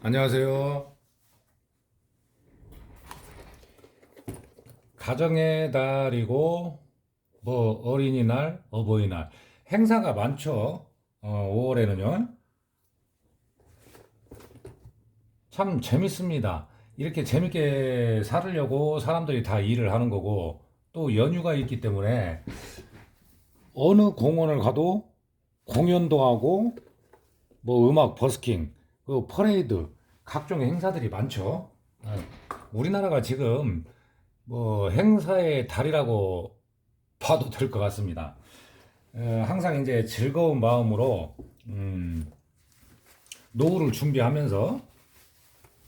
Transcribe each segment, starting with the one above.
안녕하세요. 가정의 달이고 뭐 어린이날, 어버이날 행사가 많죠. 5월에는요. 참 재밌습니다. 이렇게 재밌게 살으려고 사람들이 다 일을 하는 거고 또 연휴가 있기 때문에 어느 공원을 가도 공연도 하고 뭐 음악 버스킹, 그 퍼레이드 각종의 행사들이 많죠. 어, 우리나라가 지금 뭐 행사의 달이라고 봐도 될 것 같습니다. 항상 이제 즐거운 마음으로 음, 노후를 준비하면서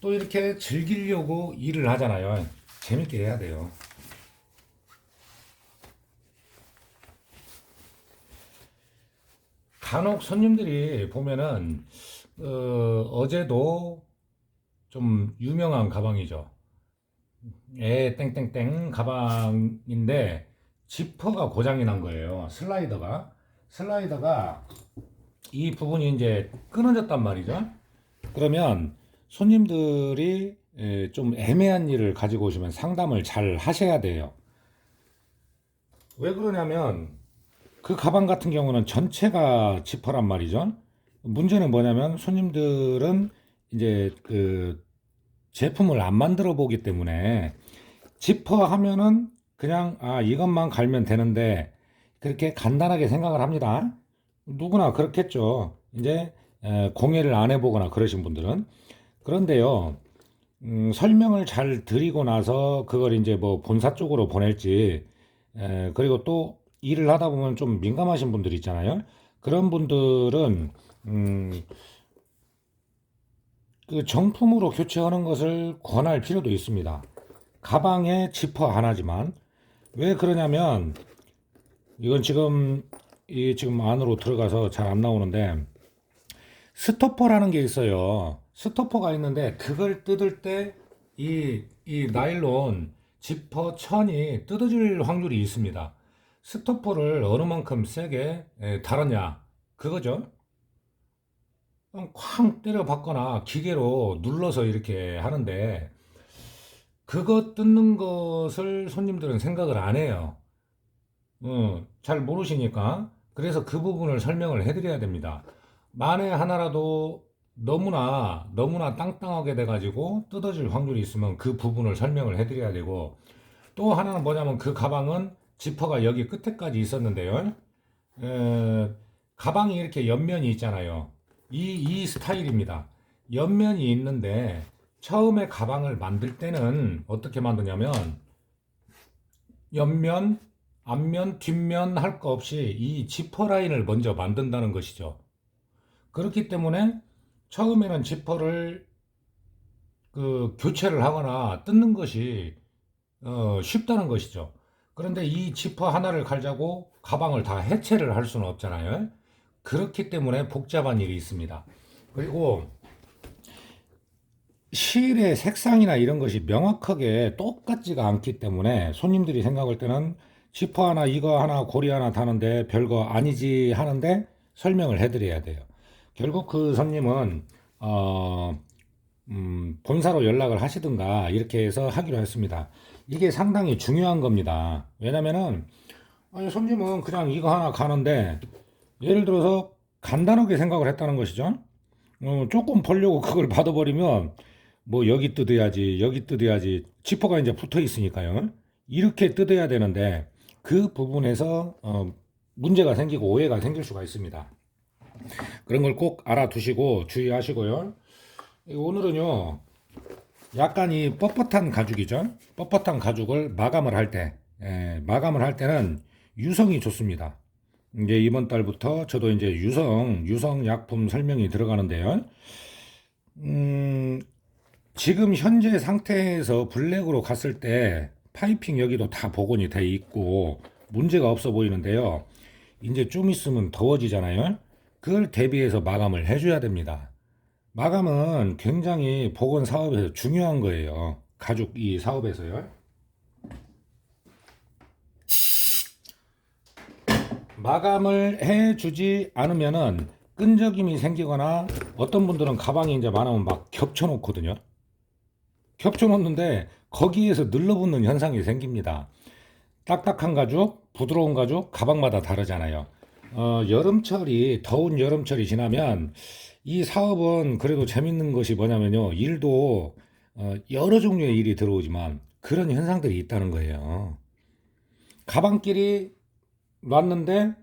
또 이렇게 즐기려고 일을 하잖아요. 재밌게 해야 돼요. 간혹 손님들이 보면은 어제도 좀 유명한 가방이죠. 땡땡땡 가방인데 지퍼가 고장이 난 거예요. 슬라이더가 이 부분이 이제 끊어졌단 말이죠. 그러면 손님들이 좀 애매한 일을 가지고 오시면 상담을 잘 하셔야 돼요. 왜 그러냐면 그 가방 같은 경우는 전체가 지퍼란 말이죠. 문제는 뭐냐면 손님들은 이제 그 제품을 안 만들어 보기 때문에 지퍼 하면은 그냥 이것만 갈면 되는데 그렇게 간단하게 생각을 합니다. 누구나 그렇겠죠. 이제 공예를 안 해보거나 그러신 분들은. 그런데요, 설명을 잘 드리고 나서 그걸 이제 뭐 본사 쪽으로 보낼지, 그리고 또 일을 하다 보면 좀 민감하신 분들 있잖아요. 그런 분들은 음, 그 정품으로 교체하는 것을 권할 필요도 있습니다. 가방에 지퍼 하나지만 왜 그러냐면 이건 지금 안으로 들어가서 잘 안 나오는데 스토퍼라는 게 있어요. 스토퍼가 있는데 그걸 뜯을 때 이 나일론 지퍼 천이 뜯어질 확률이 있습니다. 스토퍼를 어느 만큼 세게 달았냐 그거죠. 쾅 때려 박거나 기계로 눌러서 이렇게 하는데 그거 뜯는 것을 손님들은 생각을 안 해요. 잘 모르시니까. 그래서 그 부분을 설명을 해드려야 됩니다. 만에 하나라도 너무나 땅땅하게 돼가지고 뜯어질 확률이 있으면 그 부분을 설명을 해드려야 되고, 또 하나는 뭐냐면 그 가방은 지퍼가 여기 끝에까지 있었는데요. 에, 가방이 이렇게 옆면이 있잖아요. 이 스타일입니다. 옆면이 있는데 처음에 가방을 만들 때는 어떻게 만드냐면 옆면, 앞면, 뒷면 할 거 없이 이 지퍼 라인을 먼저 만든다는 것이죠. 그렇기 때문에 처음에는 지퍼를 그 교체를 하거나 뜯는 것이 쉽다는 것이죠. 그런데 이 지퍼 하나를 갈자고 가방을 다 해체를 할 수는 없잖아요. 그렇기 때문에 복잡한 일이 있습니다. 그리고 실의 색상이나 이런 것이 명확하게 똑같지가 않기 때문에 손님들이 생각할 때는 지퍼 하나, 이거 하나, 고리 하나 다는데 별거 아니지 하는데 설명을 해드려야 돼요. 결국 그 손님은 본사로 연락을 하시든가 이렇게 해서 하기로 했습니다. 이게 상당히 중요한 겁니다. 왜냐면은 아니, 손님은 그냥 이거 하나 가는데 예를 들어서 간단하게 생각을 했다는 것이죠. 조금 벌려고 그걸 받아버리면 뭐 여기 뜯어야지 지퍼가 이제 붙어 있으니까요. 이렇게 뜯어야 되는데 그 부분에서 문제가 생기고 오해가 생길 수가 있습니다. 그런 걸 꼭 알아두시고 주의하시고요. 오늘은요, 약간 이 뻣뻣한 가죽이죠. 뻣뻣한 가죽을 마감을 할 때, 마감을 할 때는 유성이 좋습니다. 이제 이번 달부터 저도 이제 유성 약품 설명이 들어가는데요. 음, 지금 현재 상태에서 블랙으로 갔을 때 파이핑 여기도 다 복원이 돼 있고 문제가 없어 보이는데요. 이제 좀 있으면 더워지잖아요. 그걸 대비해서 마감을 해줘야 됩니다. 마감은 굉장히 복원 사업에서 중요한 거예요. 가죽 이 사업에서요. 마감을 해주지 않으면은 끈적임이 생기거나 어떤 분들은 가방이 이제 많으면 막 겹쳐 놓거든요. 겹쳐 놓는데 거기에서 늘러붙는 현상이 생깁니다. 딱딱한 가죽, 부드러운 가죽, 가방마다 다르잖아요. 여름철이, 더운 여름철이 지나면 이 사업은 그래도 재밌는 것이 뭐냐면요. 일도 여러 종류의 일이 들어오지만 그런 현상들이 있다는 거예요. 가방끼리 놨는데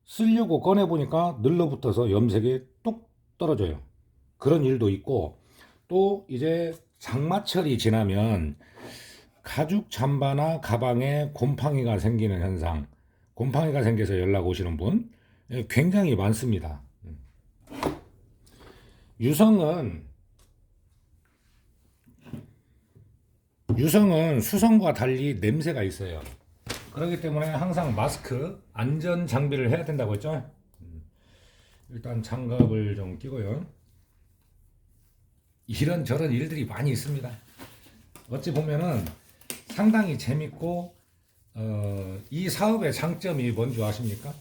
쓰려고 꺼내보니까 늘러붙어서 염색이 뚝 떨어져요. 그런 일도 있고, 또 이제 장마철이 지나면 가죽 잠바나 가방에 곰팡이가 생기는 현상, 곰팡이가 생겨서 연락 오시는 분 굉장히 많습니다. 유성은 수성과 달리 냄새가 있어요. 그렇기 때문에 항상 마스크, 안전 장비를 해야 된다고 했죠. 일단 장갑을 좀 끼고요. 이런저런 일들이 많이 있습니다. 어찌 보면은 상당히 재밌고, 이 사업의 장점이 뭔지 아십니까?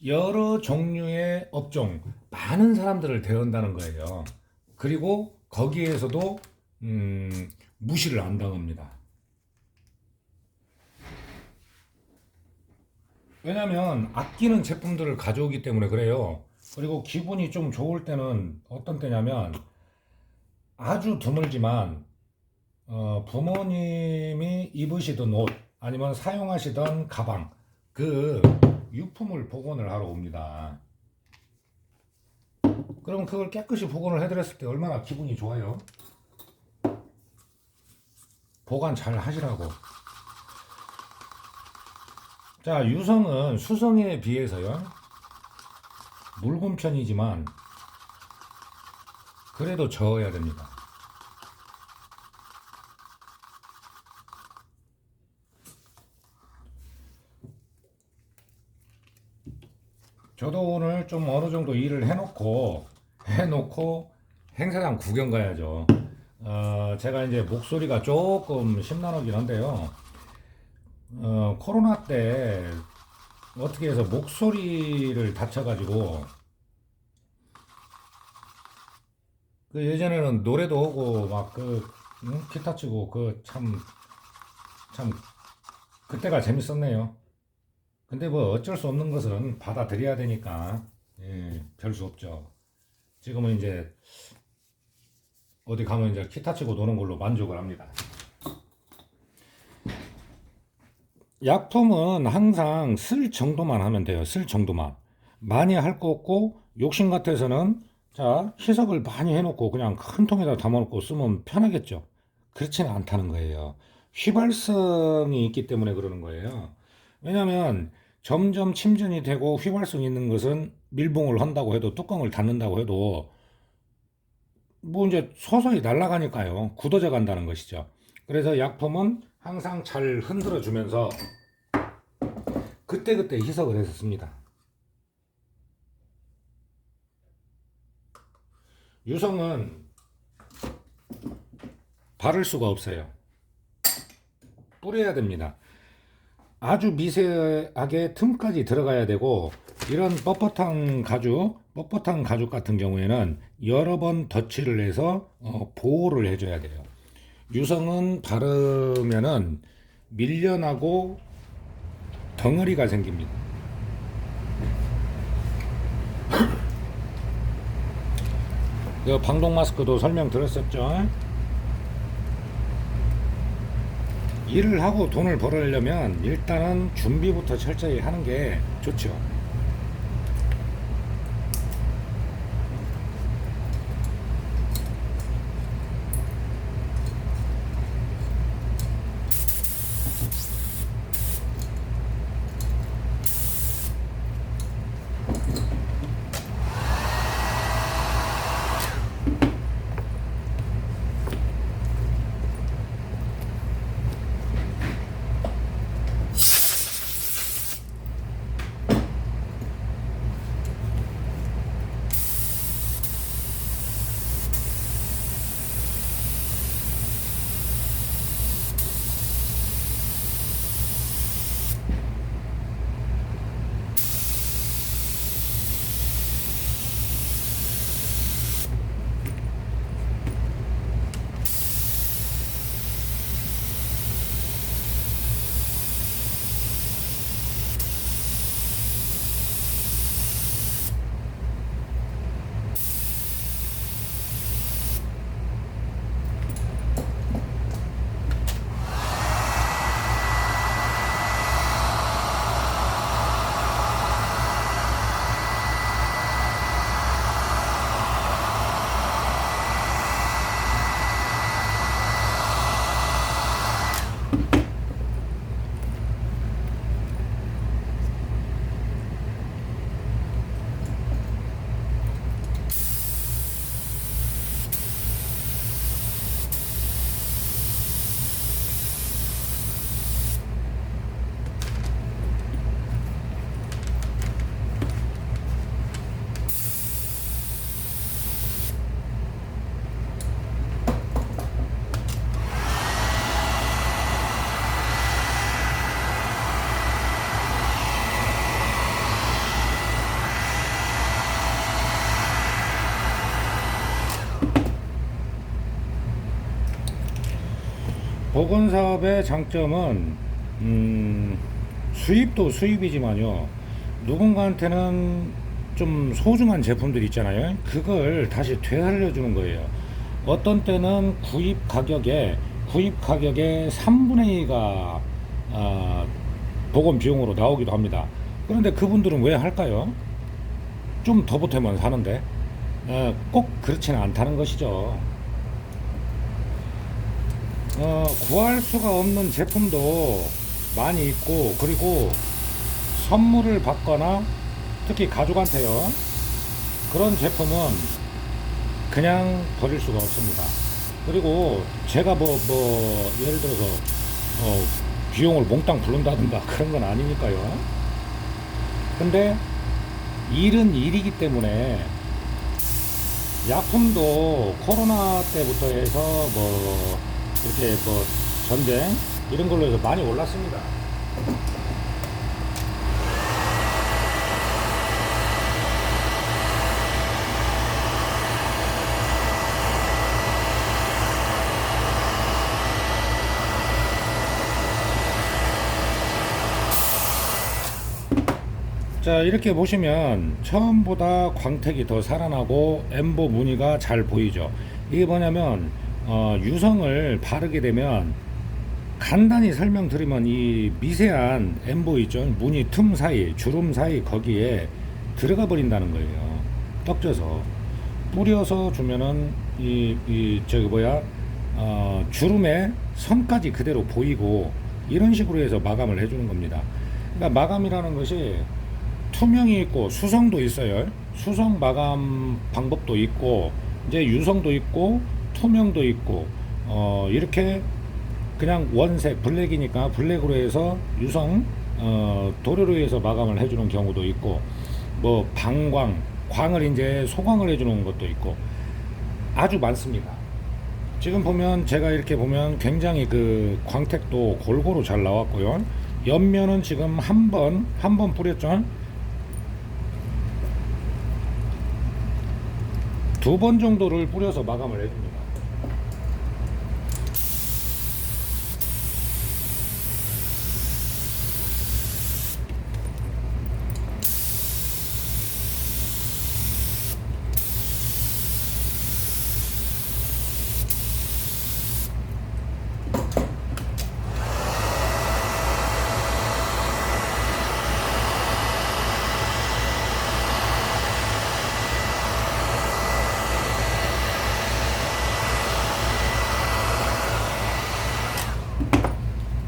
여러 종류의 업종, 많은 사람들을 대한다는 거예요. 그리고 거기에서도 무시를 안 당합니다. 왜냐면 아끼는 제품들을 가져오기 때문에 그래요. 그리고 기분이 좀 좋을 때는 어떤 때냐면 아주 드물지만 부모님이 입으시던 옷 아니면 사용하시던 가방 그 유품을 복원을 하러 옵니다. 그럼 그걸 깨끗이 복원을 해드렸을 때 얼마나 기분이 좋아요. 보관 잘 하시라고. 자, 유성은 수성에 비해서요 묽은 편이지만 그래도 저어야 됩니다. 저도 오늘 좀 어느 정도 일을 해놓고 행사장 구경 가야죠. 제가 이제 목소리가 조금 심란하긴 한데요. 코로나 때 어떻게 해서 목소리를 다쳐가지고 그 예전에는 노래도 하고 막 기타 치고 참 그때가 재밌었네요. 근데 뭐 어쩔 수 없는 것은 받아들여야 되니까 별 수 없죠. 지금은 이제 어디 가면 이제 기타 치고 노는 걸로 만족을 합니다. 약품은 항상 쓸 정도만 하면 돼요. 쓸 정도만. 많이 할 거 없고 욕심 같아서는 자 희석을 많이 해놓고 그냥 큰 통에다 담아놓고 쓰면 편하겠죠. 그렇지는 않다는 거예요. 휘발성이 있기 때문에 그러는 거예요. 왜냐하면 점점 침전이 되고 휘발성이 있는 것은 밀봉을 한다고 해도 뚜껑을 닫는다고 해도 뭐 이제 서서히 날아가니까요. 굳어져 간다는 것이죠. 그래서 약품은 항상 잘 흔들어 주면서 그때그때 희석을 해서 씁니다. 유성은 바를 수가 없어요. 뿌려야 됩니다. 아주 미세하게 틈까지 들어가야 되고 이런 뻣뻣한 가죽 같은 경우에는 여러 번 덧칠을 해서 보호를 해줘야 돼요. 유성은 바르면은 밀려나고 덩어리가 생깁니다. 방독 마스크도 설명드렸었죠. 일을 하고 돈을 벌으려면 일단은 준비부터 철저히 하는 게 좋죠. 보건사업의 장점은 수입도 수입이지만요, 누군가한테는 좀 소중한 제품들 있잖아요. 그걸 다시 되살려주는 거예요. 어떤 때는 구입 가격의 3분의 2가 보건 비용으로 나오기도 합니다. 그런데 그분들은 왜 할까요? 좀 더 보태면 사는데 꼭 그렇지는 않다는 것이죠. 구할 수가 없는 제품도 많이 있고, 그리고 선물을 받거나 특히 가족한테요, 그런 제품은 그냥 버릴 수가 없습니다. 그리고 제가 예를 들어서 비용을 몽땅 부른다든가 그런 건 아니니까요. 근데 일은 일이기 때문에 약품도 코로나 때부터 해서 이렇게 전쟁 이런 걸로 해서 많이 올랐습니다. 자, 이렇게 보시면 처음보다 광택이 더 살아나고 엠보 무늬가 잘 보이죠. 이게 뭐냐면 유성을 바르게 되면, 간단히 설명드리면 이 미세한 엠보 있죠, 무늬 틈 사이, 주름 사이 거기에 들어가 버린다는 거예요. 떡져서 뿌려서 주면은 주름의 선까지 그대로 보이고, 이런 식으로 해서 마감을 해주는 겁니다. 그러니까 마감이라는 것이 투명이 있고 수성도 있어요. 수성 마감 방법도 있고, 이제 유성도 있고 투명도 있고, 이렇게 그냥 원색 블랙이니까 블랙으로 해서 유성 도료로 해서 마감을 해주는 경우도 있고, 방광 광을 이제 소광을 해주는 것도 있고 아주 많습니다. 지금 보면 제가 이렇게 보면 굉장히 그 광택도 골고루 잘 나왔고요. 옆면은 지금 한 번 뿌렸죠. 2번 정도를 뿌려서 마감을 해줍니다.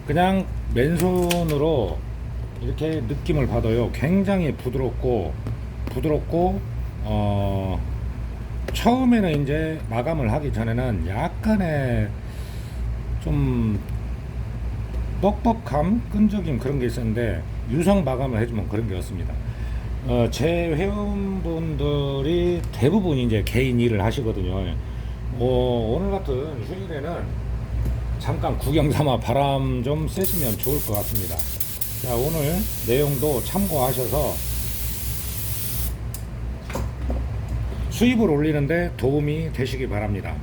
그냥 맨손으로 이렇게 느낌을 받아요. 굉장히 부드럽고 처음에는 이제 마감을 하기 전에는 약간의 좀 뻑뻑함, 끈적임 그런 게 있었는데, 유성 마감을 해주면 그런 게 없습니다. 제 회원분들이 대부분 이제 개인 일을 하시거든요. 오늘 같은 휴일에는 잠깐 구경 삼아 바람 좀 쐬시면 좋을 것 같습니다. 자, 오늘 내용도 참고하셔서 수입을 올리는데 도움이 되시기 바랍니다.